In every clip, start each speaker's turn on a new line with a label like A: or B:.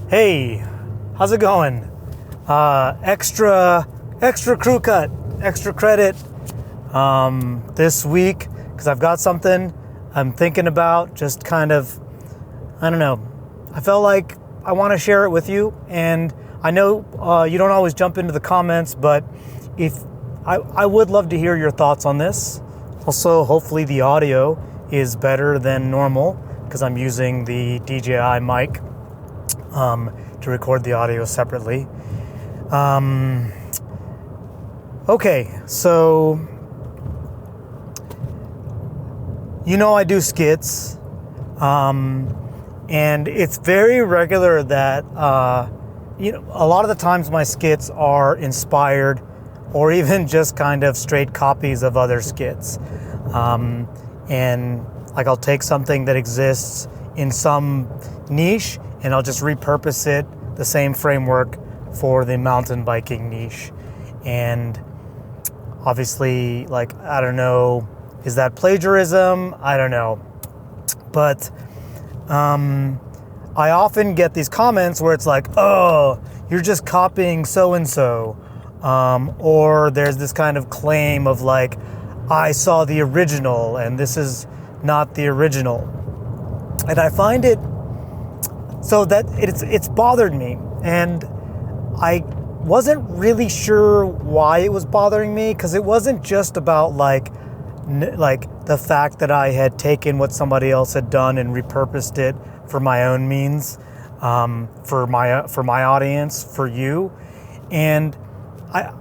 A: Hey, how's it going? Extra crew cut, extra credit this week because I've got something I'm thinking about. Just kind of, I don't know. I felt like I want to share it with you, and I know you don't always jump into the comments, but if I would love to hear your thoughts on this. Also, hopefully the audio is better than normal because I'm using the DJI mic to record the audio separately. Okay, so I do skits, and it's very regular that a lot of the times my skits are inspired or even just kind of straight copies of other skits. And like I'll take something that exists in some niche and I'll just repurpose it, the same framework for the mountain biking niche. And obviously, I don't know, is that plagiarism? I don't know. But I often get these comments where it's like, oh, you're just copying so-and-so. Or there's this kind of claim of like, I saw the original and this is not the original. And I find it so that it's bothered me, and I wasn't really sure why it was bothering me, because it wasn't just about like the fact that I had taken what somebody else had done and repurposed it for my own means, for my audience, for you. And I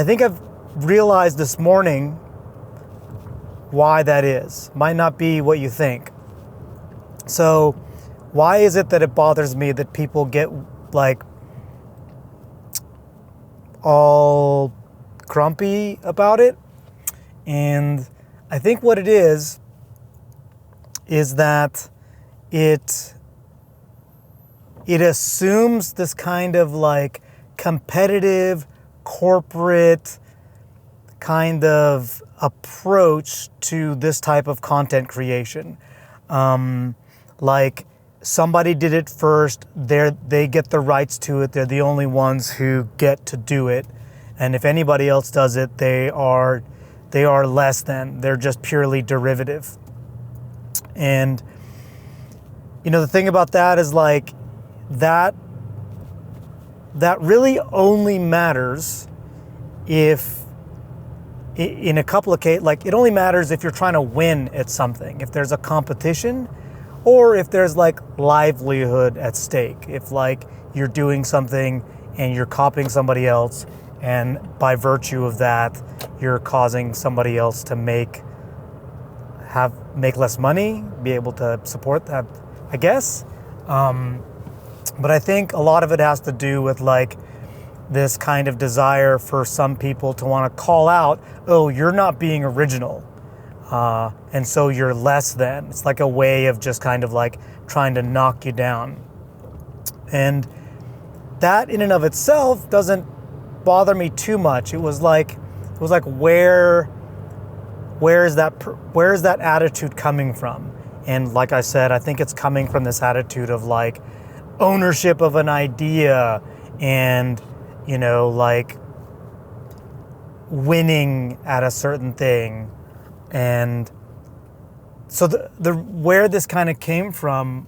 A: think I've realized this morning why that is. Might not be what you think. So why is it that it bothers me that people get like all grumpy about it? And I think what it is that it assumes this kind of like competitive corporate kind of approach to this type of content creation. Like somebody did it first, they get the rights to it, they're the only ones who get to do it. And if anybody else does it, they are less than, they're just purely derivative. And the thing about that is like that really only matters if, in a couple of cases, like it only matters if you're trying to win at something, if there's a competition, or if there's like livelihood at stake, if like you're doing something and you're copying somebody else, and by virtue of that, you're causing somebody else to make less money, be able to support that, I guess. But I think a lot of it has to do with like this kind of desire for some people to want to call out, oh, you're not being original. And so you're less than. It's like a way of just kind of like trying to knock you down. And that in and of itself doesn't bother me too much. It was like where is that attitude coming from? And like I said, I think it's coming from this attitude of like ownership of an idea and like winning at a certain thing. And so the where this kind of came from,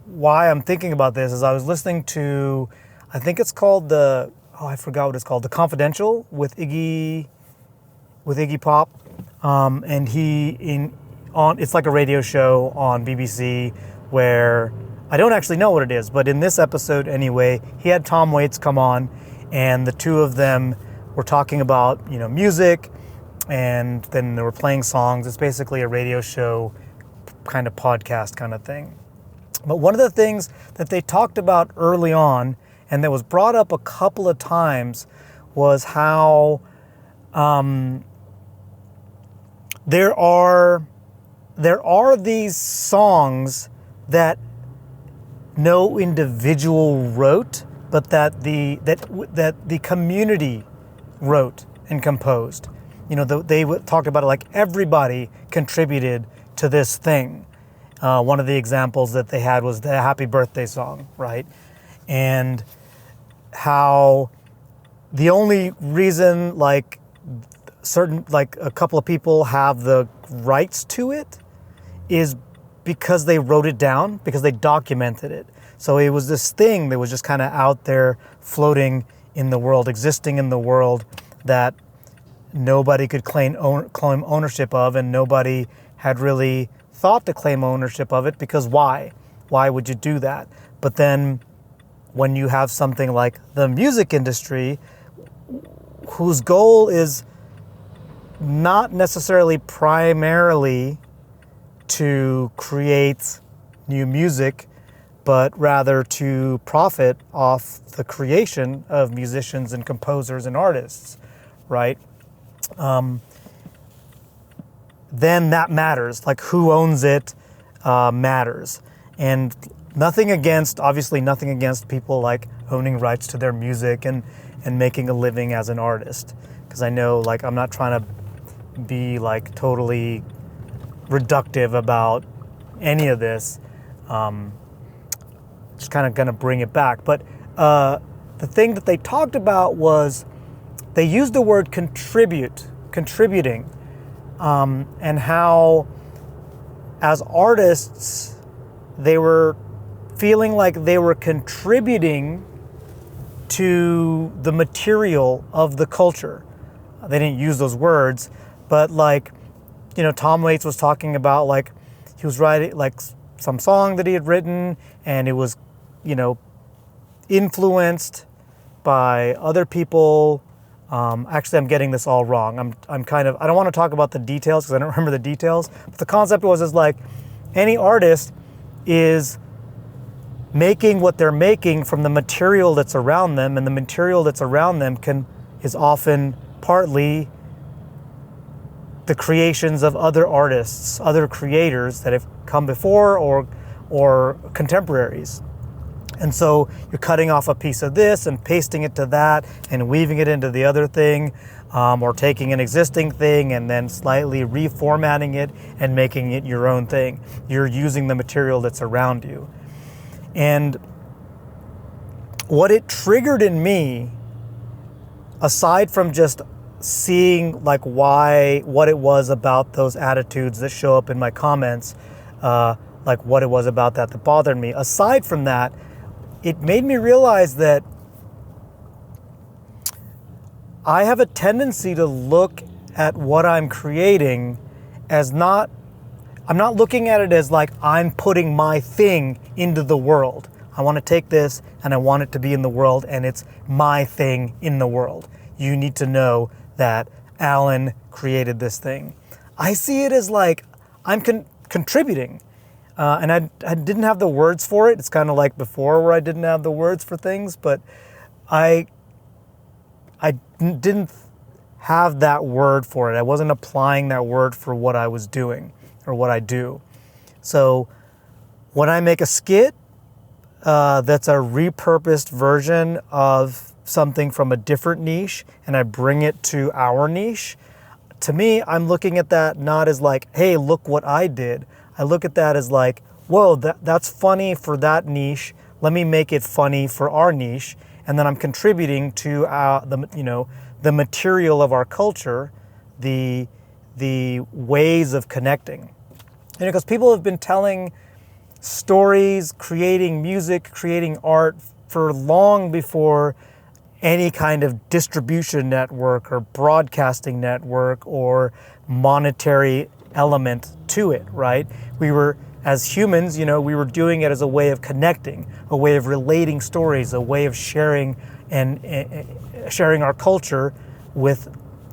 A: why I'm thinking about this, is I was listening to, I think it's called I forgot what it's called, The Confidential with Iggy Pop, and it's like a radio show on BBC where I don't actually know what it is, but in this episode anyway, he had Tom Waits come on, and the two of them were talking about music. And then they were playing songs. It's basically a radio show kind of podcast kind of thing. But one of the things that they talked about early on, and that was brought up a couple of times, was how there are these songs that no individual wrote, but that the community wrote and composed. They talked about it like everybody contributed to this thing. One of the examples that they had was the Happy Birthday song, right? And how the only reason like a couple of people have the rights to it is because they wrote it down, because they documented it. So it was this thing that was just kind of out there floating in the world, existing in the world, that nobody could claim ownership of, and nobody had really thought to claim ownership of it, because why? Why would you do that? But then when you have something like the music industry, whose goal is not necessarily primarily to create new music, but rather to profit off the creation of musicians and composers and artists, right? Then that matters. Like, who owns it matters. And obviously nothing against people like owning rights to their music and making a living as an artist. Because I know, like, I'm not trying to be like totally reductive about any of this. Just kind of gonna bring it back. But the thing that they talked about was they used the word contributing, and how as artists they were feeling like they were contributing to the material of the culture. They didn't use those words, but like, Tom Waits was talking about, like, he was writing like some song that he had written, and it was, influenced by other people. Actually, I'm getting this all wrong. I don't want to talk about the details because I don't remember the details. But the concept is like any artist is making what they're making from the material that's around them, and the material that's around them is often partly the creations of other artists, other creators that have come before or contemporaries. And so you're cutting off a piece of this and pasting it to that and weaving it into the other thing, or taking an existing thing and then slightly reformatting it and making it your own thing. You're using the material that's around you. And what it triggered in me, aside from just seeing like what it was about those attitudes that show up in my comments, like what it was about that bothered me, aside from that, it made me realize that I have a tendency to look at what I'm creating as I'm not looking at it as like I'm putting my thing into the world. I want to take this and I want it to be in the world, and it's my thing in the world. You need to know that Alan created this thing. I see it as like I'm contributing. And I didn't have the words for it. It's kind of like before where I didn't have the words for things, but I didn't have that word for it. I wasn't applying that word for what I was doing or what I do. So when I make a skit that's a repurposed version of something from a different niche and I bring it to our niche, to me, I'm looking at that not as like, hey, look what I did. I look at that as like, whoa, that's funny for that niche. Let me make it funny for our niche. And then I'm contributing to the material of our culture, the ways of connecting. Because people have been telling stories, creating music, creating art for long before any kind of distribution network or broadcasting network or monetary element to it, right? We were, as humans, we were doing it as a way of connecting, a way of relating stories, a way of sharing and sharing our culture with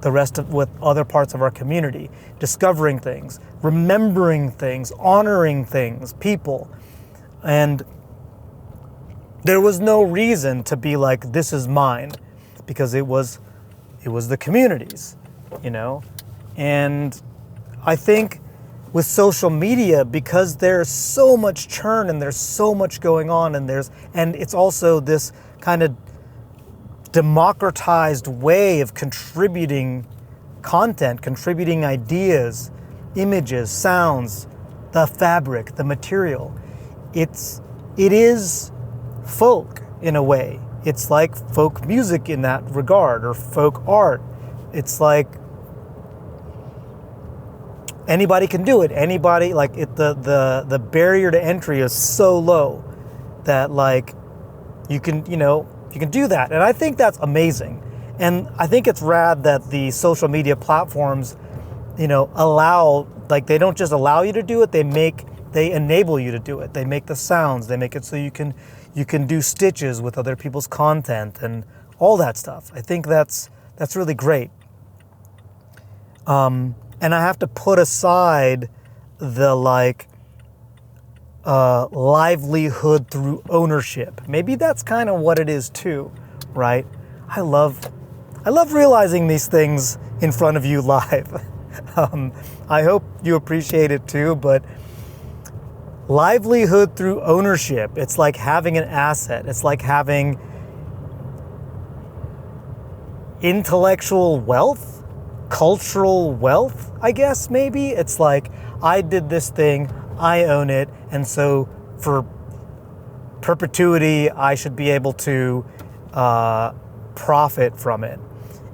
A: with other parts of our community, discovering things, remembering things, honoring things, people. And there was no reason to be like, this is mine, because it was the community's, And I think with social media, because there's so much churn and there's so much going on, and it's also this kind of democratized way of contributing content, contributing ideas, images, sounds, the fabric, the material. It is folk in a way. It's like folk music in that regard, or folk art. It's like anybody can do it. Anybody, like the barrier to entry is so low that like you can do that. And I think that's amazing. And I think it's rad that the social media platforms, allow, like, they don't just allow you to do it, they enable you to do it. They make the sounds, they make it so you can do stitches with other people's content and all that stuff. I think that's really great. And I have to put aside the livelihood through ownership. Maybe that's kind of what it is too, right? I love realizing these things in front of you live. I hope you appreciate it too, but livelihood through ownership, it's like having an asset. It's like having intellectual wealth, cultural wealth, I guess, maybe. It's like, I did this thing, I own it, and so for perpetuity, I should be able to profit from it.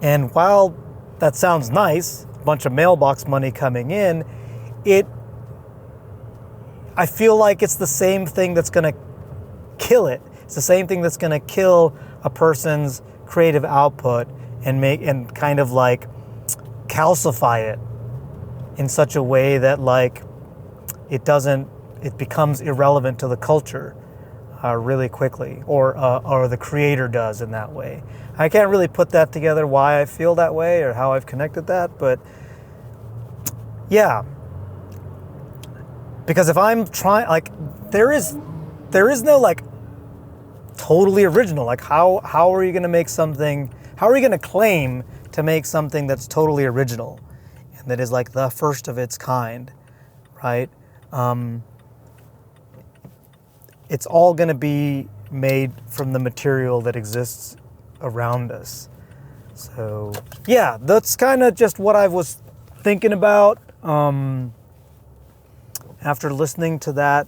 A: And while that sounds nice, a bunch of mailbox money coming in, I feel like it's the same thing that's going to kill it. It's the same thing that's going to kill a person's creative output and kind of like calcify it in such a way that like it becomes irrelevant to the culture really quickly, or the creator does in that way. I can't really put that together, why I feel that way or how I've connected that, but yeah. Because if I'm trying, like, there is no like totally original. Like, how are you going to make something? How are you going to claim to make something that's totally original and that is like the first of its kind, right? It's all going to be made from the material that exists around us. So yeah, that's kind of just what I was thinking about after listening to that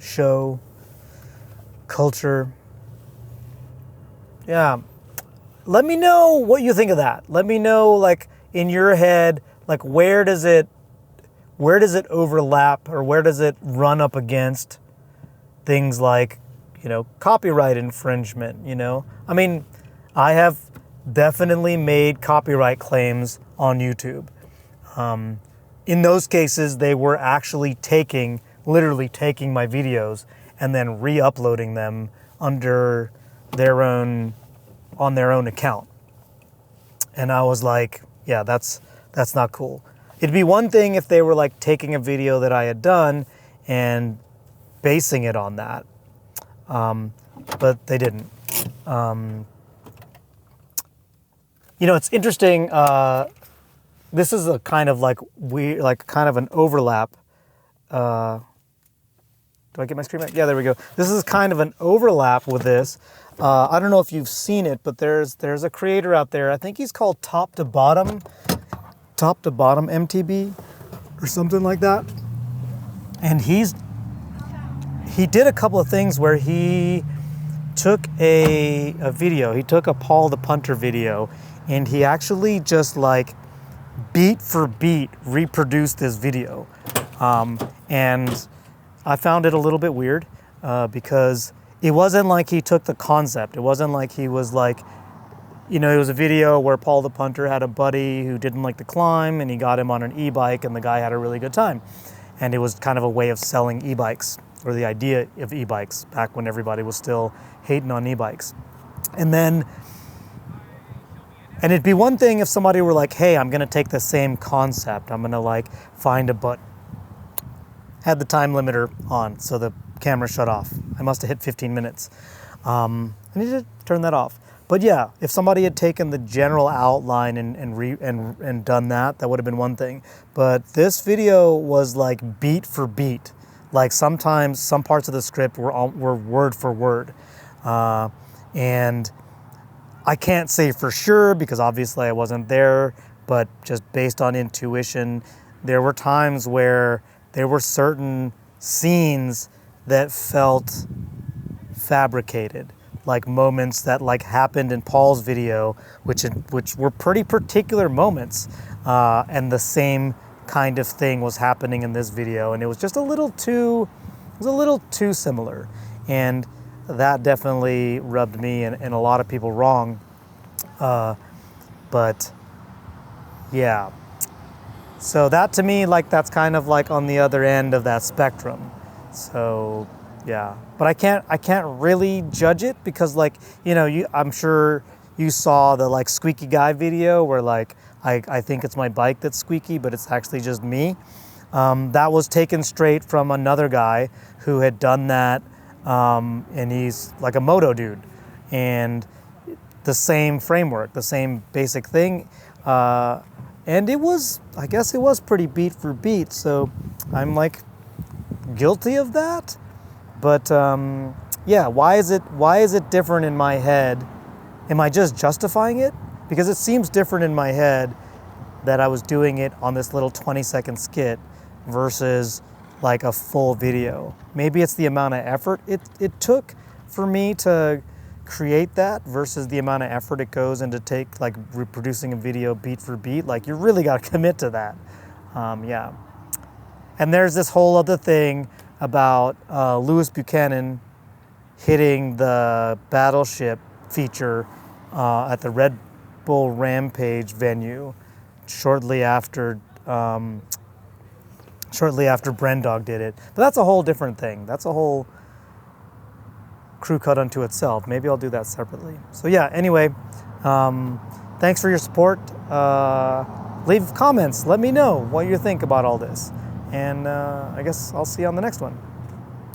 A: show, Culture. Yeah, let me know what you think of that. Let me know, like, in your head, like, where does it overlap, or where does it run up against things like, copyright infringement, I mean, I have definitely made copyright claims on YouTube. In those cases, they were actually literally taking my videos and then re-uploading them on their own account. And I was like, yeah, that's not cool. It'd be one thing if they were like taking a video that I had done and basing it on that. But they didn't. It's interesting. This is a kind of like kind of an overlap. Do I get my screen back? Yeah, there we go. This is kind of an overlap with this. I don't know if you've seen it, but there's a creator out there. I think he's called Top to Bottom MTB or something like that. And he did a couple of things where he took a video. He took a Paul the Punter video, and he actually just like beat for beat reproduced this video. And I found it a little bit weird because it wasn't like he took the concept. It wasn't like he was like, it was a video where Paul the Punter had a buddy who didn't like to climb, and he got him on an e-bike, and the guy had a really good time. And it was kind of a way of selling e-bikes, or the idea of e-bikes, back when everybody was still hating on e-bikes. And it'd be one thing if somebody were like, hey, I'm gonna take the same concept. I'm gonna like find a butt. Had the time limiter on, so the camera shut off. I must have hit 15 minutes. I need to turn that off. But yeah, if somebody had taken the general outline and done that would have been one thing. But this video was like beat for beat. Like sometimes some parts of the script were word for word. And I can't say for sure because obviously I wasn't there, but just based on intuition, there were times where there were certain scenes that felt fabricated, like moments that like happened in Paul's video, which were pretty particular moments, and the same kind of thing was happening in this video, and it was just a little too similar, and that definitely rubbed me and a lot of people wrong. But yeah, so that to me, like, that's kind of like on the other end of that spectrum. So yeah, but I can't really judge it because, like, I'm sure you saw the like squeaky guy video where like I think it's my bike that's squeaky, but it's actually just me. That was taken straight from another guy who had done that, and he's like a moto dude, and the same framework, the same basic thing, and I guess it was pretty beat for beat. So I'm like guilty of that. But yeah, why is it different in my head? Am I just justifying it? Because it seems different in my head that I was doing it on this little 20-second skit versus like a full video. Maybe it's the amount of effort it took for me to create that versus the amount of effort it goes into take like reproducing a video beat for beat. Like, you really got to commit to that. Yeah. And there's this whole other thing about Lewis Buchanan hitting the Battleship feature at the Red Bull Rampage venue shortly after Brendog did it. But that's a whole different thing. That's a whole crew cut unto itself. Maybe I'll do that separately. So yeah, anyway, thanks for your support. Leave comments. Let me know what you think about all this. And I guess I'll see you on the next one.